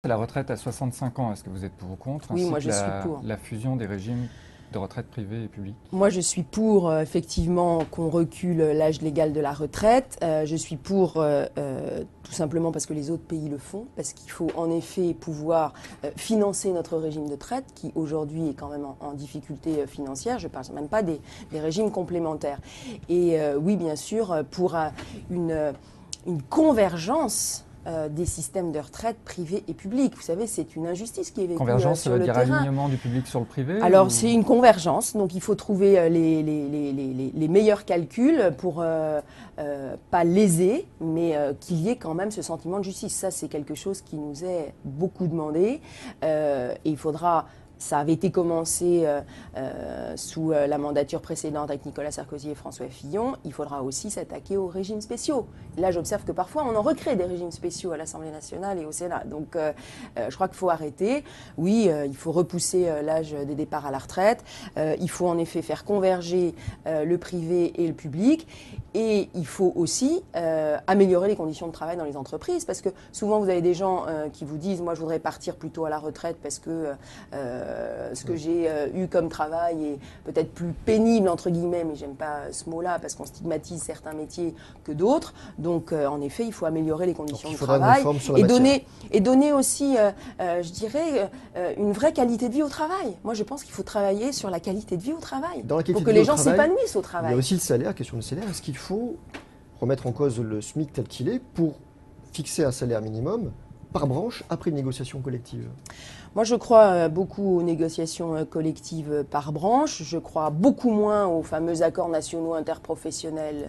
La retraite à 65 ans, est-ce que vous êtes pour ou contre, Oui, ainsi moi que je suis pour. la fusion des régimes de retraite privés et publics? Moi je suis pour effectivement qu'on recule l'âge légal de la retraite. Je suis pour tout simplement parce que les autres pays le font, parce qu'il faut en effet pouvoir financer notre régime de retraite qui aujourd'hui est quand même en difficulté financière. Je ne parle même pas des régimes complémentaires. Et oui, bien sûr, pour une convergence des systèmes de retraite privés et publics. Vous savez, c'est une injustice qui est vécue Convergence, ça sur veut le dire terrain. alignement du public sur le privé Alors, ou... c'est une convergence, donc il faut trouver les meilleurs calculs pour pas léser, mais qu'il y ait quand même ce sentiment de justice. Ça, c'est quelque chose qui nous est beaucoup demandé. Et il faudra... Ça avait été commencé sous la mandature précédente avec Nicolas Sarkozy et François Fillon. Il faudra aussi s'attaquer aux régimes spéciaux. Là, j'observe que parfois, on en recrée des régimes spéciaux à l'Assemblée nationale et au Sénat. Donc, je crois qu'il faut arrêter. Oui, il faut repousser l'âge des départs à la retraite. Il faut en effet faire converger le privé et le public. Et il faut aussi améliorer les conditions de travail dans les entreprises. Parce que souvent, vous avez des gens qui vous disent « Moi, je voudrais partir plutôt à la retraite parce que... ce que j'ai eu comme travail est peut-être plus pénible, entre guillemets, mais j'aime pas ce mot-là parce qu'on stigmatise certains métiers que d'autres. Donc, en effet, il faut améliorer les conditions de travail et donner aussi, je dirais, une vraie qualité de vie au travail. Moi, je pense qu'il faut travailler sur la qualité de vie au travail pour que les gens s'épanouissent au travail. Il y a aussi le salaire, question du salaire. Est-ce qu'il faut remettre en cause le SMIC tel qu'il est pour fixer un salaire minimum par branche après une négociation collective? Moi, je crois beaucoup aux négociations collectives par branche. Je crois beaucoup moins aux fameux accords nationaux interprofessionnels.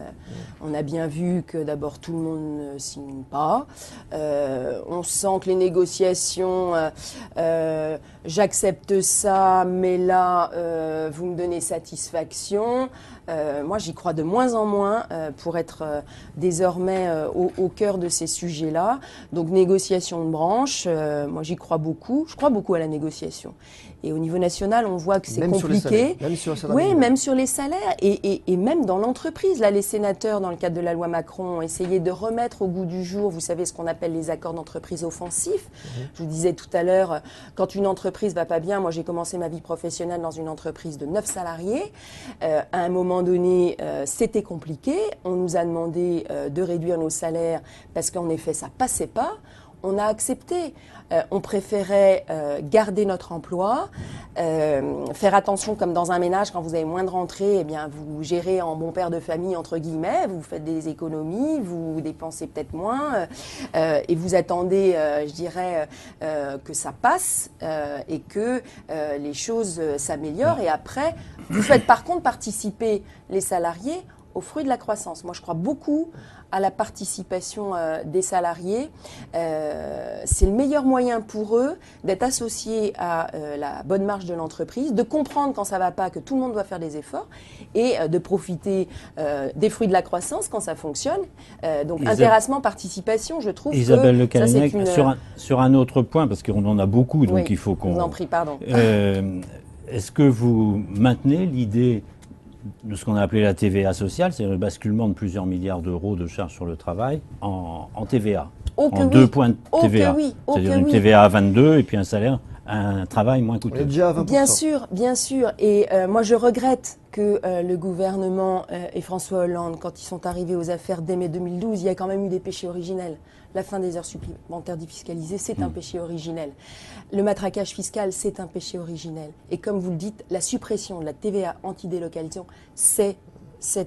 On a bien vu que d'abord, tout le monde ne signe pas. On sent que les négociations, j'accepte ça, mais là, vous me donnez satisfaction. Moi, j'y crois de moins en moins pour être désormais au cœur de ces sujets-là. Donc, négociation de branche, moi, j'y crois beaucoup. Je crois beaucoup à la négociation. Et au niveau national, on voit que c'est compliqué. Même sur les salaires. Oui, même sur les salaires et même dans l'entreprise. Là, les sénateurs, dans le cadre de la loi Macron, ont essayé de remettre au goût du jour, vous savez, ce qu'on appelle les accords d'entreprise offensifs. Je vous disais tout à l'heure, quand une entreprise va pas bien, moi j'ai commencé ma vie professionnelle dans une entreprise de 9 salariés. À un moment donné, c'était compliqué. On nous a demandé de réduire nos salaires parce qu'en effet, ça passait pas. On a accepté. On préférait garder notre emploi, faire attention comme dans un ménage, quand vous avez moins de rentrées, eh bien, vous gérez en bon père de famille, entre guillemets, vous faites des économies, vous dépensez peut-être moins, et vous attendez, je dirais, que ça passe et que les choses s'améliorent. Et après, vous faites par contre participer les salariés aux fruits de la croissance. Moi, je crois beaucoup à la participation des salariés. C'est le meilleur moyen pour eux d'être associés à la bonne marche de l'entreprise, de comprendre quand ça ne va pas que tout le monde doit faire des efforts et de profiter des fruits de la croissance quand ça fonctionne. Donc intéressement, participation, je trouve Isabelle que Le Callennec, sur un autre point, parce qu'on en a beaucoup, donc oui, il faut qu'on... Je vous en prie, pardon. Est-ce que vous maintenez l'idée de ce qu'on a appelé la TVA sociale, c'est le basculement de plusieurs milliards d'euros de charges sur le travail en TVA, en 2 points de TVA, c'est-à-dire une TVA à 22 et puis un salaire, un travail moins coûteux. On est déjà à 20%. Bien sûr, bien sûr. Et moi, je regrette que le gouvernement et François Hollande, quand ils sont arrivés aux affaires dès mai 2012, il y a quand même eu des péchés originels. La fin des heures supplémentaires défiscalisées, c'est un péché originel. Le matraquage fiscal, c'est un péché originel. Et comme vous le dites, la suppression de la TVA anti-délocalisation, c'est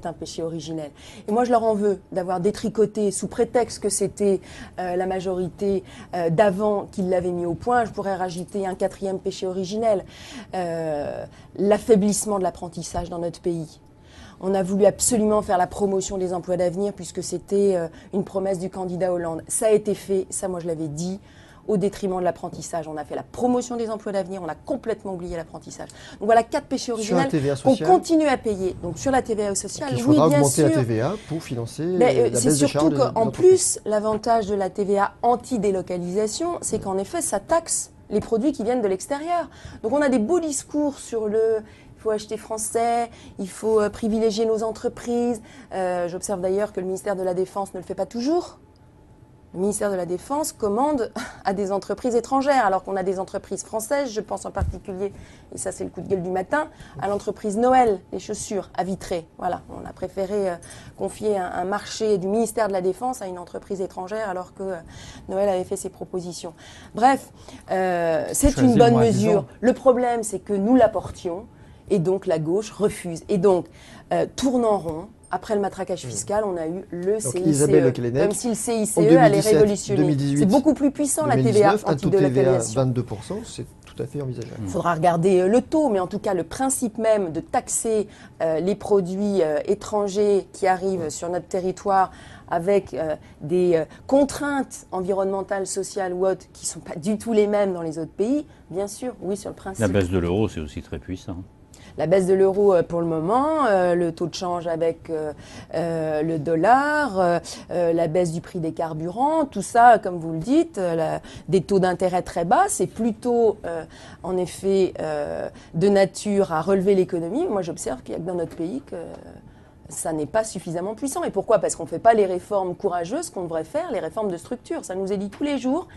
un péché originel. Et moi, je leur en veux d'avoir détricoté, sous prétexte que c'était la majorité d'avant qui l'avait mis au point. Je pourrais rajouter un 4e péché originel, l'affaiblissement de l'apprentissage dans notre pays. On a voulu absolument faire la promotion des emplois d'avenir puisque c'était une promesse du candidat Hollande. Ça a été fait, ça moi je l'avais dit, au détriment de l'apprentissage. On a fait la promotion des emplois d'avenir, on a complètement oublié l'apprentissage. Donc voilà 4 péchés originels qu'on continue à payer. Donc sur la TVA sociale, il faudra augmenter la TVA pour financer la baisse des charges. C'est surtout qu'en plus, l'avantage de la TVA anti-délocalisation, c'est qu'en effet, ça taxe les produits qui viennent de l'extérieur. Donc on a des beaux discours sur il faut acheter français, il faut privilégier nos entreprises. J'observe d'ailleurs que le ministère de la Défense ne le fait pas toujours. le ministère de la Défense commande à des entreprises étrangères, alors qu'on a des entreprises françaises. Je pense en particulier, et ça c'est le coup de gueule du matin, à l'entreprise Noël, les chaussures à Vitré. Voilà, on a préféré confier un marché du ministère de la Défense à une entreprise étrangère, alors que Noël avait fait ses propositions. Bref, c'est une bonne mesure. Le problème, c'est que nous l'apportions, et donc la gauche refuse. Et donc, tourne en rond. Après le matraquage fiscal, on a eu le CICE, comme si le CICE allait révolutionner. C'est beaucoup plus puissant, la TVA anti-délocalisation. Un taux TVA 22%, c'est tout à fait envisageable. Il faudra regarder le taux, mais en tout cas, le principe même de taxer les produits étrangers qui arrivent sur notre territoire avec des contraintes environnementales, sociales ou autres qui ne sont pas du tout les mêmes dans les autres pays, bien sûr, oui, sur le principe. La baisse de l'euro, c'est aussi très puissant. La baisse de l'euro pour le moment, le taux de change avec le dollar, la baisse du prix des carburants, tout ça, comme vous le dites, des taux d'intérêt très bas, c'est plutôt en effet de nature à relever l'économie. Moi, j'observe qu'il y a que dans notre pays que ça n'est pas suffisamment puissant. Et pourquoi ? Parce qu'on ne fait pas les réformes courageuses qu'on devrait faire, les réformes de structure. Ça nous est dit tous les jours.